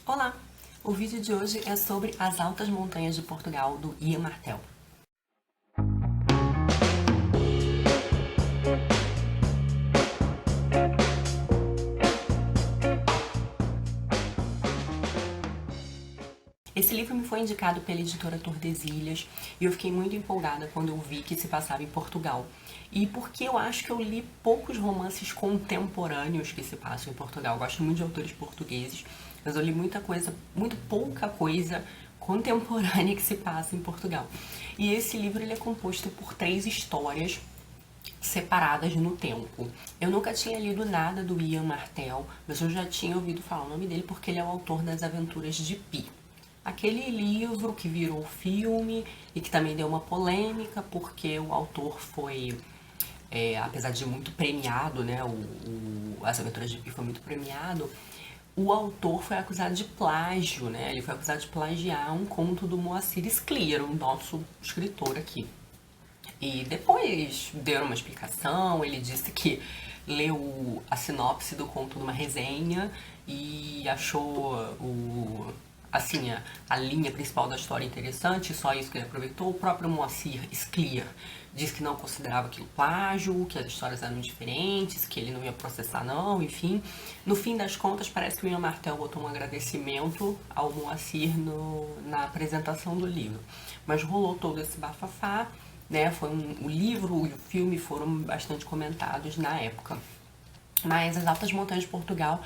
Olá! O vídeo de hoje é sobre as altas montanhas de Portugal, do Ian Martel. Esse livro me foi indicado pela editora Tordesilhas e eu fiquei muito empolgada quando eu vi que se passava em Portugal. E porque eu acho que eu li poucos romances contemporâneos que se passam em Portugal. Eu gosto muito de autores portugueses, mas eu li muita coisa, muito pouca coisa contemporânea que se passa em Portugal. E esse livro ele é composto por 3 histórias separadas no tempo. Eu nunca tinha lido nada do Ian Martel, mas eu já tinha ouvido falar o nome dele porque ele é o autor das Aventuras de Pi. Aquele livro que virou filme e que também deu uma polêmica porque o autor foi, apesar de muito premiado, né, As Aventuras de Pi foi muito premiado, o autor foi acusado de plágio, né, ele foi acusado de plagiar um conto do Moacir Scliar, o nosso escritor aqui. E depois deram uma explicação, ele disse que leu a sinopse do conto numa resenha e achou assim, a linha principal da história interessante, só isso que ele aproveitou. O próprio Moacir Scliar disse que não considerava aquilo plágio, que as histórias eram diferentes, que ele não ia processar não, enfim. No fim das contas, parece que o Ian Martel botou um agradecimento ao Moacir na apresentação do livro. Mas rolou todo esse bafafá, né? O livro e o filme foram bastante comentados na época. Mas As Altas Montanhas de Portugal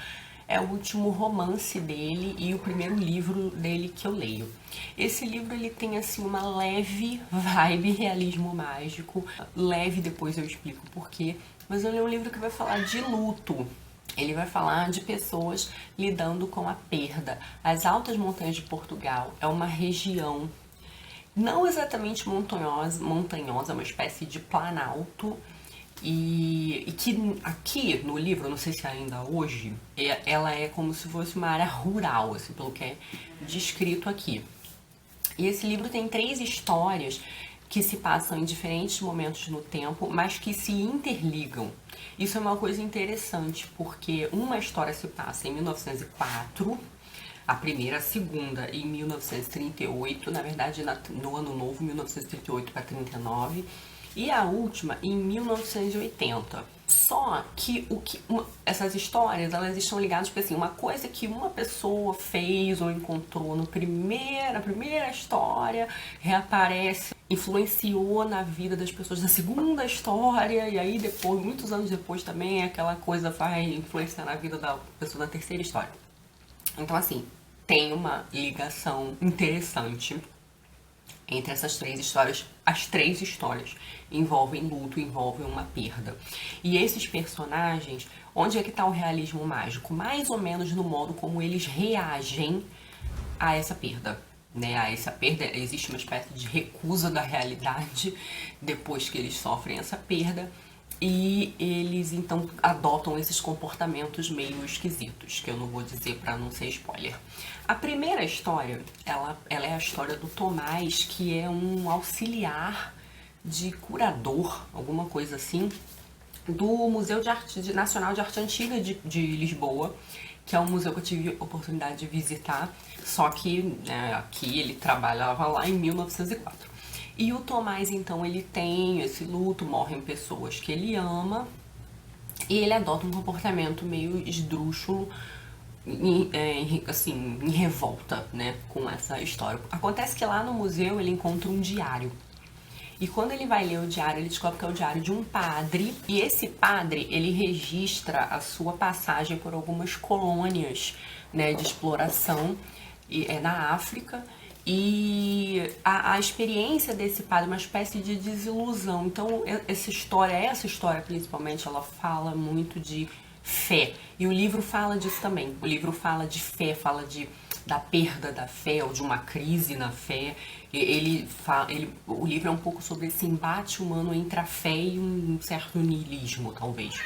é o último romance dele e o primeiro livro dele que eu leio. Esse livro ele tem assim uma leve vibe realismo mágico, leve, depois eu explico porquê, mas ele é um livro que vai falar de luto. Ele vai falar de pessoas lidando com a perda. As Altas Montanhas de Portugal é uma região não exatamente montanhosa, uma espécie de planalto, e que aqui no livro, não sei se ainda hoje, ela é como se fosse uma área rural, assim, pelo que é descrito aqui. E esse livro tem 3 histórias que se passam em diferentes momentos no tempo, mas que se interligam. Isso é uma coisa interessante, porque uma história se passa em 1904, a primeira, a segunda em 1938, na verdade no ano novo, 1938 para 39, e a última em 1980. Só que essas histórias, elas estão ligadas, tipo assim, uma coisa que uma pessoa fez ou encontrou na primeira história, reaparece, influenciou na vida das pessoas da segunda história, e aí depois, muitos anos depois também, aquela coisa vai influenciar na vida da pessoa da terceira história. Então, assim, tem uma ligação interessante entre essas 3 histórias. As 3 histórias envolvem luto, envolvem uma perda. E esses personagens, onde é que está o realismo mágico? Mais ou menos no modo como eles reagem a essa perda. Né? A essa perda, existe uma espécie de recusa da realidade depois que eles sofrem essa perda. E eles então adotam esses comportamentos meio esquisitos, que eu não vou dizer para não ser spoiler. A primeira história, ela é a história do Tomás, que é um auxiliar de curador, alguma coisa assim, do Museu Nacional de Arte Antiga de Lisboa, que é um museu que eu tive oportunidade de visitar, só que aqui ele trabalhava lá em 1904. E o Tomás, então, ele tem esse luto, morrem pessoas que ele ama, e ele adota um comportamento meio esdrúxulo, assim, em revolta, né, com essa história. Acontece que lá no museu ele encontra um diário. E quando ele vai ler o diário, ele descobre que é o diário de um padre, e esse padre, ele registra a sua passagem por algumas colônias, né, de exploração na África. E a experiência desse padre é uma espécie de desilusão. Então essa história principalmente, ela fala muito de fé. E o livro fala disso também. O livro fala de fé, fala da perda da fé ou de uma crise na fé. O livro é um pouco sobre esse embate humano entre a fé e um certo niilismo, talvez.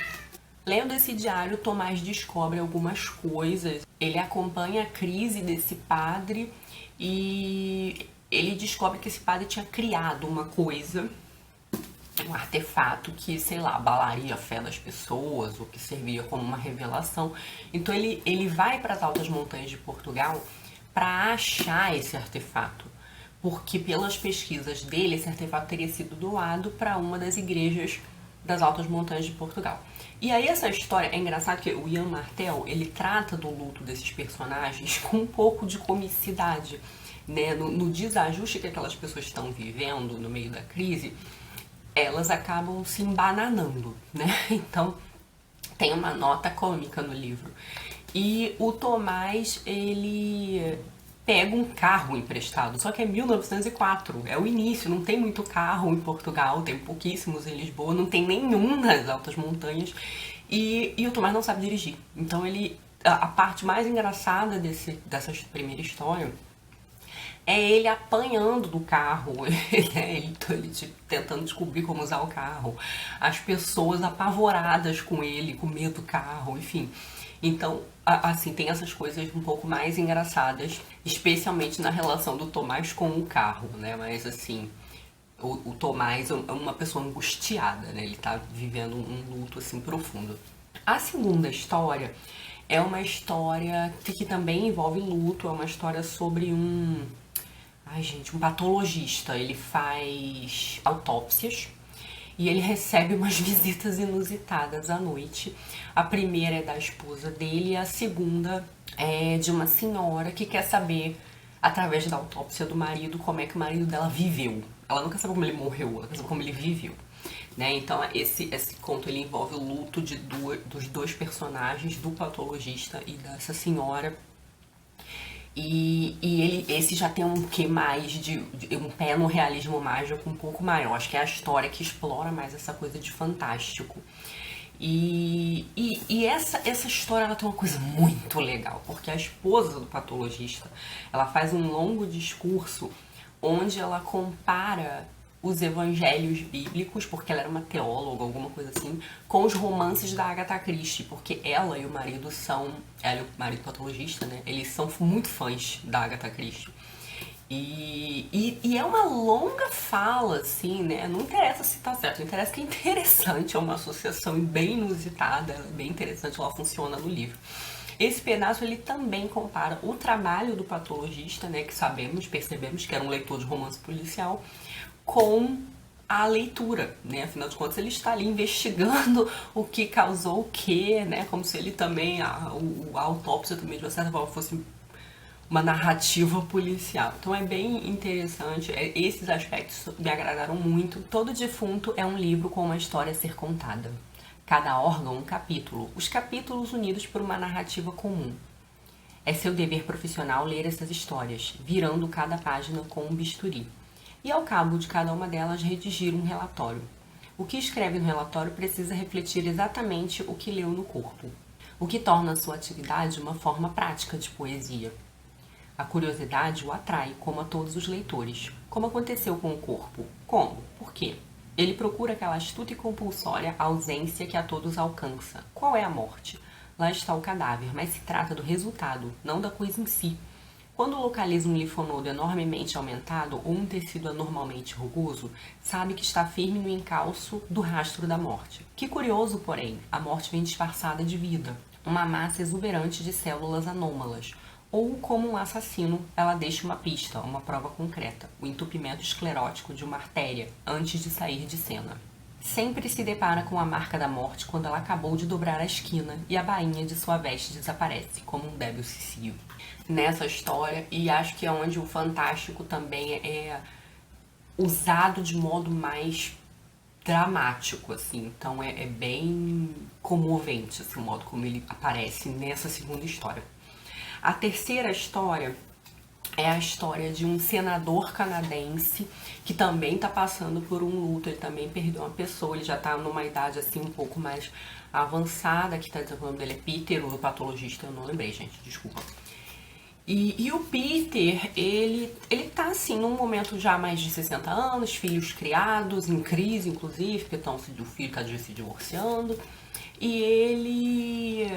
Lendo esse diário, Tomás descobre algumas coisas. Ele acompanha a crise desse padre e ele descobre que esse padre tinha criado uma coisa um artefato que, sei lá, abalaria a fé das pessoas ou que servia como uma revelação. Então ele vai para as altas montanhas de Portugal para achar esse artefato, porque pelas pesquisas dele esse artefato teria sido doado para uma das igrejas das altas montanhas de Portugal. E aí essa história é engraçada que o Ian Martel, ele trata do luto desses personagens com um pouco de comicidade, né? No desajuste que aquelas pessoas estão vivendo no meio da crise, elas acabam se embananando, né? Então tem uma nota cômica no livro. E o Tomás, ele pega um carro emprestado, só que é 1904, é o início, não tem muito carro em Portugal, tem pouquíssimos em Lisboa, não tem nenhum nas altas montanhas, e o Tomás não sabe dirigir. Então ele, a parte mais engraçada dessa primeira história é ele apanhando do carro, né? ele tentando descobrir como usar o carro, as pessoas apavoradas com ele, com medo do carro, enfim. Então, assim, tem essas coisas um pouco mais engraçadas, especialmente na relação do Tomás com o carro, né? Mas, assim, o Tomás é uma pessoa angustiada, né? Ele tá vivendo um luto, assim, profundo. A segunda história é uma história que também envolve luto, é uma história sobre um patologista. Ele faz autópsias e ele recebe umas visitas inusitadas à noite. A primeira é da esposa dele e a segunda é de uma senhora que quer saber, através da autópsia do marido, como é que o marido dela viveu. Ela não quer saber como ele morreu, ela quer saber como ele viveu. Né? Então esse conto ele envolve o luto dos dois personagens, do patologista e dessa senhora. Esse já tem um quê mais de um pé no realismo mágico um pouco maior. Acho que é a história que explora mais essa coisa de fantástico. Essa história ela tem uma coisa muito legal, porque a esposa do patologista, ela faz um longo discurso onde ela compara os evangelhos bíblicos, porque ela era uma teóloga, alguma coisa assim, com os romances da Agatha Christie, porque ela e o marido ela e o marido patologista, né, eles são muito fãs da Agatha Christie. E é uma longa fala, assim, né, não interessa se tá certo, não interessa que é interessante, é uma associação bem inusitada, bem interessante, ela funciona no livro. Esse pedaço ele também compara o trabalho do patologista, né, que percebemos que era um leitor de romance policial, com a leitura, né? Afinal de contas, ele está ali investigando o que causou o quê, né? Como se ele também, a autópsia também, de uma certa forma, fosse uma narrativa policial. Então é bem interessante, esses aspectos me agradaram muito. Todo Defunto é um livro com uma história a ser contada. Cada órgão um capítulo, os capítulos unidos por uma narrativa comum. É seu dever profissional ler essas histórias, virando cada página com um bisturi. E ao cabo de cada uma delas redigir um relatório. O que escreve no relatório precisa refletir exatamente o que leu no corpo, o que torna a sua atividade uma forma prática de poesia. A curiosidade o atrai, como a todos os leitores. Como aconteceu com o corpo? Como? Por quê? Ele procura aquela astuta e compulsória ausência que a todos alcança. Qual é a morte? Lá está o cadáver, mas se trata do resultado, não da coisa em si. Quando localiza um linfonodo enormemente aumentado ou um tecido anormalmente rugoso, sabe que está firme no encalço do rastro da morte. Que curioso, porém, a morte vem disfarçada de vida, uma massa exuberante de células anômalas. Ou, como um assassino, ela deixa uma pista, uma prova concreta, o entupimento esclerótico de uma artéria, antes de sair de cena. Sempre se depara com a marca da morte quando ela acabou de dobrar a esquina e a bainha de sua veste desaparece, como um débil cicio. Nessa história, e acho que é onde o fantástico também é usado de modo mais dramático, assim. Então é bem comovente assim, o modo como ele aparece nessa segunda história. A terceira história é a história de um senador canadense que também está passando por um luto. Ele também perdeu uma pessoa, ele já está numa idade assim um pouco mais avançada, que está dizendo que o nome dele é Peter, o patologista, eu não lembrei, gente, desculpa. E o Peter, ele tá assim, num momento já mais de 60 anos, filhos criados, em crise inclusive, porque o filho tá se divorciando, e ele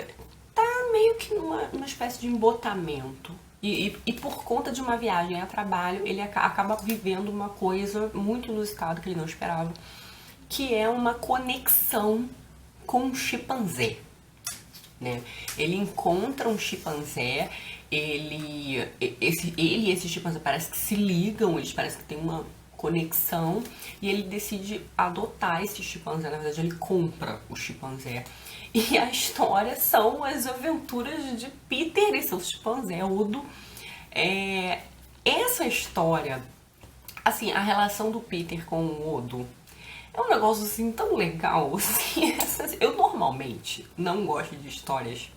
tá meio que numa espécie de embotamento. E por conta de uma viagem a trabalho, ele acaba vivendo uma coisa muito inusitada que ele não esperava, que é uma conexão com um chimpanzé, né? Ele encontra um chimpanzé, ele e esse chimpanzé parece que se ligam, eles parecem que tem uma conexão, e ele decide adotar esse chimpanzé. Na verdade, ele compra o chimpanzé. E a história são as aventuras de Peter e seu chimpanzé Odo. Essa história, assim, a relação do Peter com o Odo é um negócio assim tão legal. Assim, eu normalmente não gosto de histórias,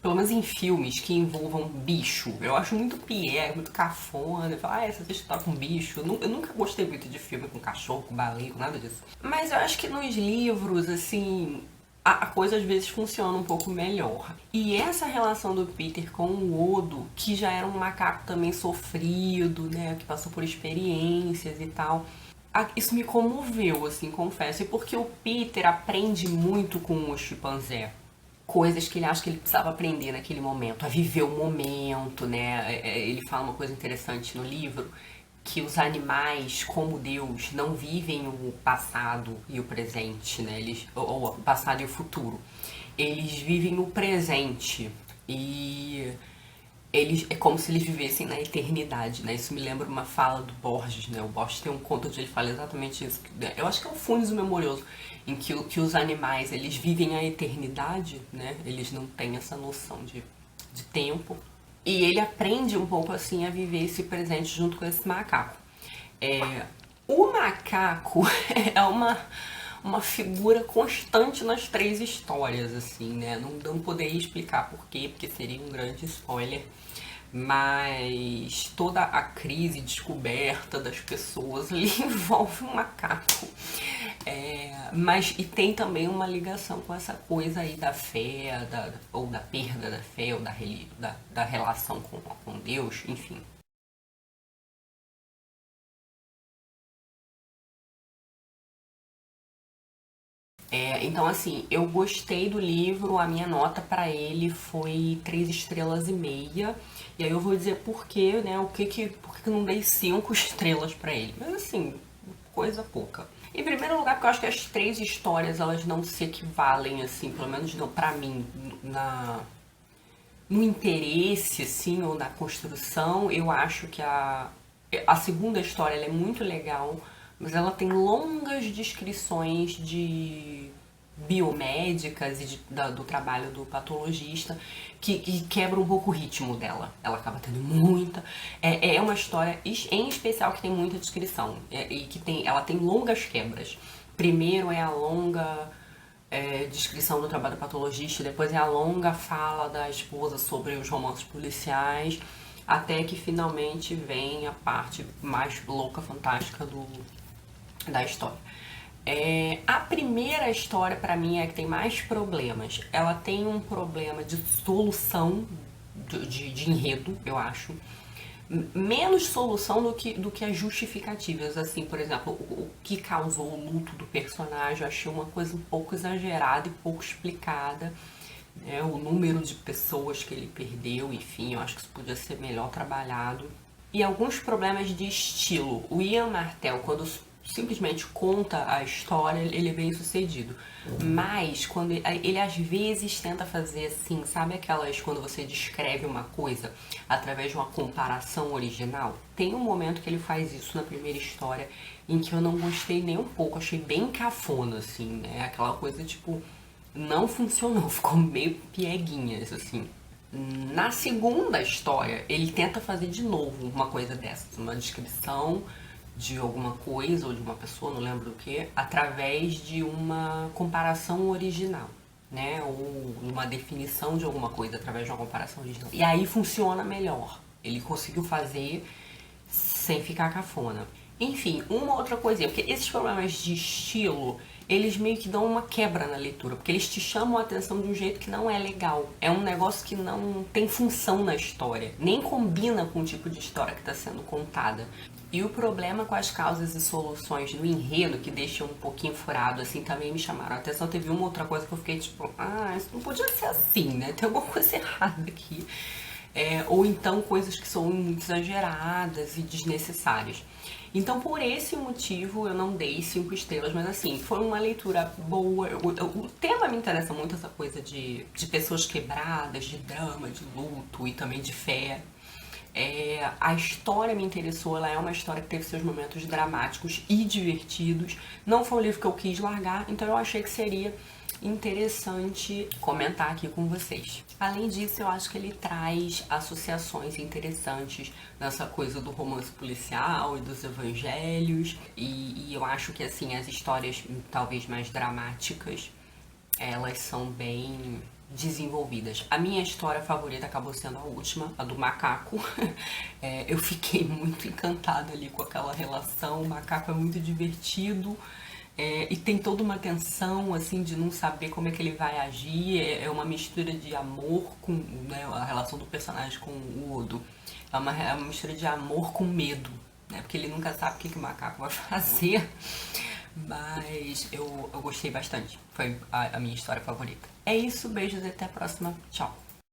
pelo menos em filmes, que envolvam bicho. Eu acho muito piegue, muito cafona. Eu falo, essa história com bicho. Eu nunca gostei muito de filme com cachorro, com baleia, com nada disso. Mas eu acho que nos livros, assim, a coisa às vezes funciona um pouco melhor. E essa relação do Peter com o Odo, que já era um macaco também sofrido, né, que passou por experiências e tal, isso me comoveu, assim, confesso. E porque o Peter aprende muito com o chimpanzé. Coisas que ele acha que ele precisava aprender naquele momento, a viver o momento, né? Ele fala uma coisa interessante no livro, que os animais, como Deus, não vivem o passado e o presente, né? Ou o passado e o futuro. Eles vivem o presente. E é como se eles vivessem na eternidade, né? Isso me lembra uma fala do Borges, né? O Borges tem um conto onde ele fala exatamente isso. Eu acho que é o Funes o Memorioso, em que os animais, eles vivem a eternidade, né? Eles não têm essa noção de tempo. E ele aprende um pouco, assim, a viver esse presente junto com esse macaco. O macaco é uma figura constante nas 3 histórias, assim, né? Não poderia explicar por quê, porque seria um grande spoiler. Mas toda a crise descoberta das pessoas ali envolve um macaco. E tem também uma ligação com essa coisa aí da fé, ou da perda da fé, ou da relação com Deus, enfim. Então, assim, eu gostei do livro, a minha nota pra ele foi 3,5 estrelas. E aí eu vou dizer por quê, né? Por que eu não dei 5 estrelas pra ele? Mas assim, coisa pouca. Em primeiro lugar, porque eu acho que as 3 histórias, elas não se equivalem, assim, pelo menos não pra mim, no interesse, assim, ou na construção. Eu acho que a segunda história ela é muito legal, mas ela tem longas descrições de biomédicas e do trabalho do patologista que quebra um pouco o ritmo dela. Ela acaba tendo muita. É uma história em especial que tem muita descrição e ela tem longas quebras. Primeiro é a longa descrição do trabalho do patologista, depois é a longa fala da esposa sobre os romances policiais, até que finalmente vem a parte mais louca, fantástica da história. A primeira história, pra mim, é a que tem mais problemas. Ela tem um problema de solução de enredo, eu acho. Menos solução do que as justificativas. Assim, por exemplo, o que causou o luto do personagem, eu achei uma coisa um pouco exagerada e pouco explicada. Né? O número de pessoas que ele perdeu, enfim, eu acho que isso podia ser melhor trabalhado. E alguns problemas de estilo. O Ian Martel, quando simplesmente conta a história, ele é bem sucedido. Mas quando ele às vezes tenta fazer assim, sabe aquelas quando você descreve uma coisa através de uma comparação original? Tem um momento que ele faz isso na primeira história em que eu não gostei nem um pouco, achei bem cafona, assim, né? Aquela coisa tipo, não funcionou, ficou meio pieguinhas, assim. Na segunda história, ele tenta fazer de novo uma coisa dessas, uma descrição de alguma coisa ou de uma pessoa, não lembro o que, através de uma comparação original, né? Ou uma definição de alguma coisa através de uma comparação original. E aí funciona melhor. Ele conseguiu fazer sem ficar cafona. Enfim, uma outra coisinha, porque esses problemas de estilo, eles meio que dão uma quebra na leitura, porque eles te chamam a atenção de um jeito que não é legal. É um negócio que não tem função na história, nem combina com o tipo de história que está sendo contada. E o problema com as causas e soluções no enredo, que deixam um pouquinho furado, assim, também me chamaram a atenção. Teve uma outra coisa que eu fiquei tipo, isso não podia ser assim, né? Tem alguma coisa errada aqui. ou então coisas que são muito exageradas e desnecessárias. Então, por esse motivo, eu não dei 5 estrelas, mas assim, foi uma leitura boa. O tema me interessa muito, essa coisa de pessoas quebradas, de drama, de luto e também de fé. A história me interessou, ela é uma história que teve seus momentos dramáticos e divertidos. Não foi um livro que eu quis largar, então eu achei que seria interessante comentar aqui com vocês. Além disso, eu acho que ele traz associações interessantes nessa coisa do romance policial e dos evangelhos, e eu acho que assim, as histórias talvez mais dramáticas, elas são bem desenvolvidas. A minha história favorita acabou sendo a última, a do macaco. Eu fiquei muito encantada ali com aquela relação. O macaco é muito divertido. E tem toda uma tensão, assim, de não saber como é que ele vai agir. É uma mistura de amor com, né, a relação do personagem com o Odo. É uma mistura de amor com medo, né? Porque ele nunca sabe o que o macaco vai fazer. Mas eu gostei bastante. Foi a minha história favorita. É isso, beijos e até a próxima. Tchau.